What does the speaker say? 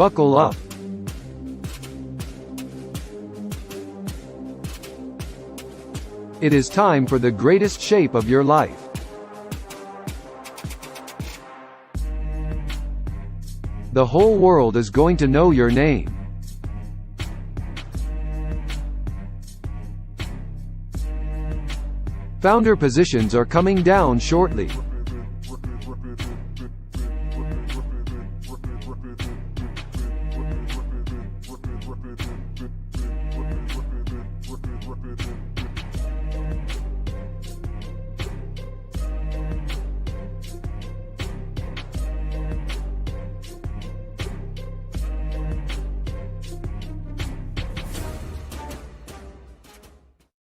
Buckle up. It is time for the greatest shape of your life. The whole world is going to know your name. Founder positions are coming down shortly.